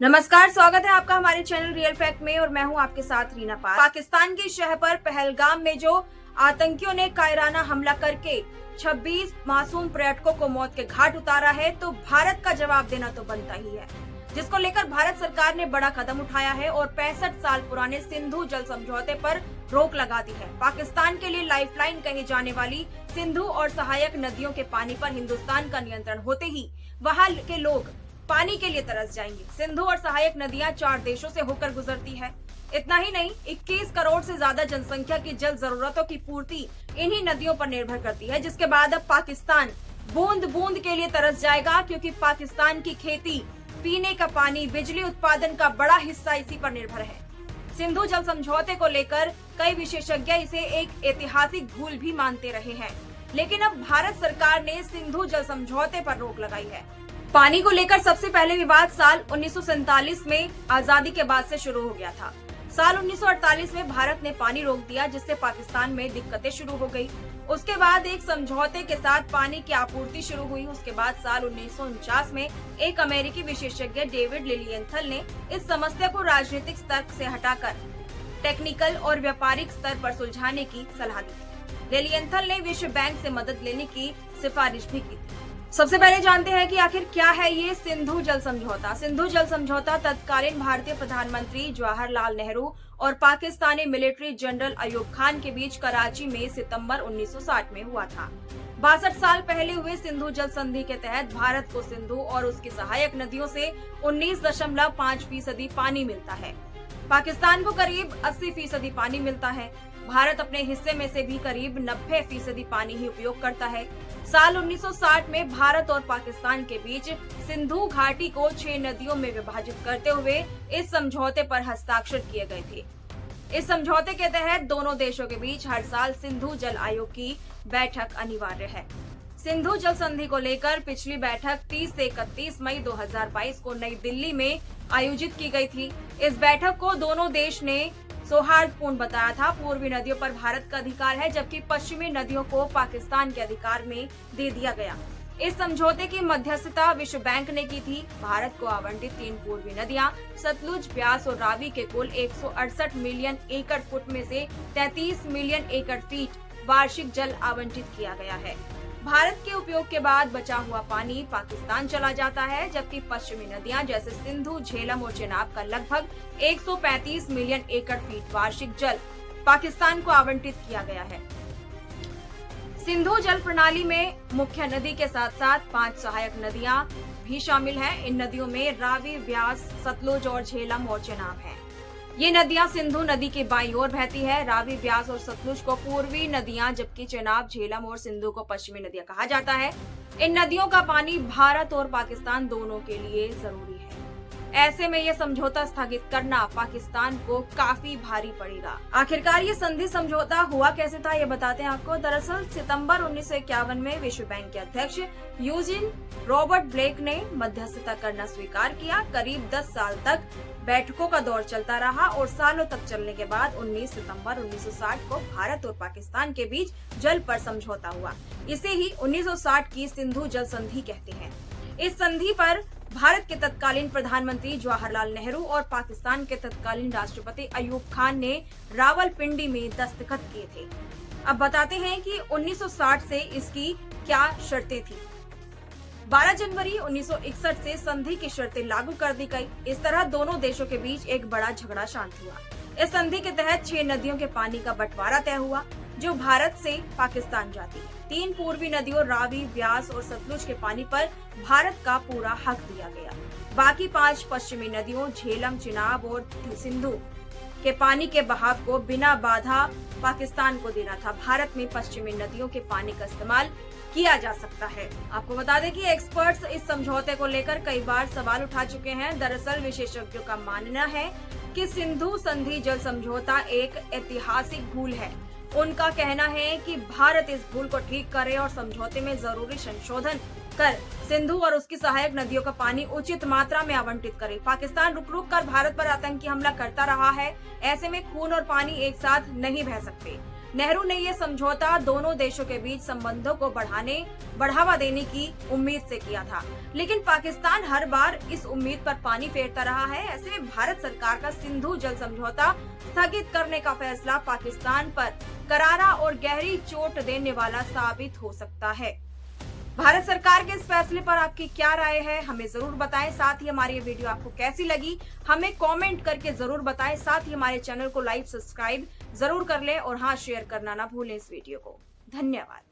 नमस्कार, स्वागत है आपका हमारे चैनल रियल फैक्ट में और मैं हूं आपके साथ रीना पाल। पाकिस्तान के शहर पर पहलगाम में जो आतंकियों ने कायराना हमला करके 26 मासूम पर्यटकों को मौत के घाट उतारा है, तो भारत का जवाब देना तो बनता ही है, जिसको लेकर भारत सरकार ने बड़ा कदम उठाया है और 65 साल पुराने सिंधु जल समझौते पर रोक लगा दी है। पाकिस्तान के लिए लाइफलाइन कही जाने वाली सिंधु और सहायक नदियों के पानी पर हिंदुस्तान का नियंत्रण होते ही वहाँ के लोग पानी के लिए तरस जाएंगे। सिंधु और सहायक नदियां 4 देशों से होकर गुजरती है। इतना ही नहीं, 21 करोड़ से ज्यादा जनसंख्या की जल जरूरतों की पूर्ति इन्हीं नदियों पर निर्भर करती है, जिसके बाद अब पाकिस्तान बूंद बूंद के लिए तरस जाएगा, क्योंकि पाकिस्तान की खेती, पीने का पानी, बिजली उत्पादन का बड़ा हिस्सा इसी पर निर्भर है। सिंधु जल समझौते को लेकर कई विशेषज्ञ इसे एक ऐतिहासिक भूल भी मानते रहे हैं, लेकिन अब भारत सरकार ने सिंधु जल समझौते पर रोक लगाई है। पानी को लेकर सबसे पहले विवाद साल 1947 में आजादी के बाद से शुरू हो गया था। साल 1948 में भारत ने पानी रोक दिया, जिससे पाकिस्तान में दिक्कतें शुरू हो गई। उसके बाद एक समझौते के साथ पानी की आपूर्ति शुरू हुई। उसके बाद साल 1949 में एक अमेरिकी विशेषज्ञ डेविड लिलियंथल ने इस समस्या को राजनीतिक स्तर से हटाकर टेक्निकल और व्यापारिक स्तर पर सुलझाने की सलाह दी। लिलियंथल ने विश्व बैंक से मदद लेने की सिफारिश भी की थी। सबसे पहले जानते हैं कि आखिर क्या है ये सिंधु जल समझौता। सिंधु जल समझौता तत्कालीन भारतीय प्रधानमंत्री जवाहरलाल नेहरू और पाकिस्तानी मिलिट्री जनरल अयूब खान के बीच कराची में सितंबर 1960 में हुआ था। 62 साल पहले हुए सिंधु जल संधि के तहत भारत को सिंधु और उसकी सहायक नदियों से 19.5% पानी मिलता है। पाकिस्तान को करीब 80% पानी मिलता है। भारत अपने हिस्से में से भी करीब 90% पानी ही उपयोग करता है। साल 1960 में भारत और पाकिस्तान के बीच सिंधु घाटी को 6 नदियों में विभाजित करते हुए इस समझौते पर हस्ताक्षर किए गए थे। इस समझौते के तहत दोनों देशों के बीच हर साल सिंधु जल आयोग की बैठक अनिवार्य है। सिंधु जल संधि को लेकर पिछली बैठक 30 से 31 मई 2022 को नई दिल्ली में आयोजित की गई थी। इस बैठक को दोनों देश ने सौहार्दपूर्ण बताया था। पूर्वी नदियों पर भारत का अधिकार है, जबकि पश्चिमी नदियों को पाकिस्तान के अधिकार में दे दिया गया। इस समझौते की मध्यस्थता विश्व बैंक ने की थी। भारत को आवंटित 3 पूर्वी नदियां सतलुज, ब्यास और रावी के कुल 168 मिलियन एकड़ फुट में से 33 मिलियन एकड़ फीट वार्षिक जल आवंटित किया गया है। भारत के उपयोग के बाद बचा हुआ पानी पाकिस्तान चला जाता है, जबकि पश्चिमी नदियां जैसे सिंधु, झेलम और चेनाब का लगभग 135 मिलियन एकड़ फीट वार्षिक जल पाकिस्तान को आवंटित किया गया है। सिंधु जल प्रणाली में मुख्य नदी के साथ साथ 5 सहायक नदियां भी शामिल हैं। इन नदियों में रावी, ब्यास, सतलुज और झेलम और चेनाब हैं। ये नदियां सिंधु नदी की बाईं ओर बहती है। रावी, ब्यास और सतलुज को पूर्वी नदियां, जबकि चेनाब, झेलम और सिंधु को पश्चिमी नदियां कहा जाता है। इन नदियों का पानी भारत और पाकिस्तान दोनों के लिए जरूरी है। ऐसे में यह समझौता स्थगित करना पाकिस्तान को काफी भारी पड़ेगा। आखिरकार ये संधि समझौता हुआ कैसे था, ये बताते हैं आपको। दरअसल सितंबर 1951 में विश्व बैंक के अध्यक्ष यूजिन रॉबर्ट ब्लेक ने मध्यस्थता करना स्वीकार किया। करीब 10 साल तक बैठकों का दौर चलता रहा और सालों तक चलने के बाद 19 सितंबर 1960 को भारत और पाकिस्तान के बीच जल पर समझौता हुआ। इसे ही 1960 की सिंधु जल संधि कहते हैं। इस संधि पर भारत के तत्कालीन प्रधानमंत्री जवाहरलाल नेहरू और पाकिस्तान के तत्कालीन राष्ट्रपति अयूब खान ने रावलपिंडी में दस्तखत किए थे। अब बताते हैं कि 1960 से इसकी क्या शर्तें थी। 12 जनवरी 1961 से संधि की शर्तें लागू कर दी गई। इस तरह दोनों देशों के बीच एक बड़ा झगड़ा शांत हुआ। इस संधि के तहत 6 नदियों के पानी का बंटवारा तय हुआ, जो भारत से पाकिस्तान जाती है। 3 पूर्वी नदियों रावी, ब्यास और सतलुज के पानी पर भारत का पूरा हक दिया गया। बाकी 5 पश्चिमी नदियों झेलम, चिनाब और सिंधु के पानी के बहाव को बिना बाधा पाकिस्तान को देना था। भारत में पश्चिमी नदियों के पानी का इस्तेमाल किया जा सकता है। आपको बता दें कि एक्सपर्ट्स इस समझौते को लेकर कई बार सवाल उठा चुके हैं। दरअसल विशेषज्ञों का मानना है कि सिंधु संधि जल समझौता एक ऐतिहासिक भूल है। उनका कहना है कि भारत इस भूल को ठीक करे और समझौते में जरूरी संशोधन कर सिंधु और उसकी सहायक नदियों का पानी उचित मात्रा में आवंटित करे। पाकिस्तान रुक कर भारत पर आतंकी हमला करता रहा है। ऐसे में खून और पानी एक साथ नहीं बह सकते। नेहरू ने यह समझौता दोनों देशों के बीच संबंधों को बढ़ावा देने की उम्मीद से किया था, लेकिन पाकिस्तान हर बार इस उम्मीद पर पानी फेरता रहा है। ऐसे में भारत सरकार का सिंधु जल समझौता स्थगित करने का फैसला पाकिस्तान पर करारा और गहरी चोट देने वाला साबित हो सकता है। भारत सरकार के इस फैसले पर आपकी क्या राय है, हमें जरूर बताएं। साथ ही हमारी ये वीडियो आपको कैसी लगी हमें कमेंट करके जरूर बताएं। साथ ही हमारे चैनल को लाइक सब्सक्राइब जरूर कर लें और हाँ, शेयर करना ना भूलें इस वीडियो को। धन्यवाद।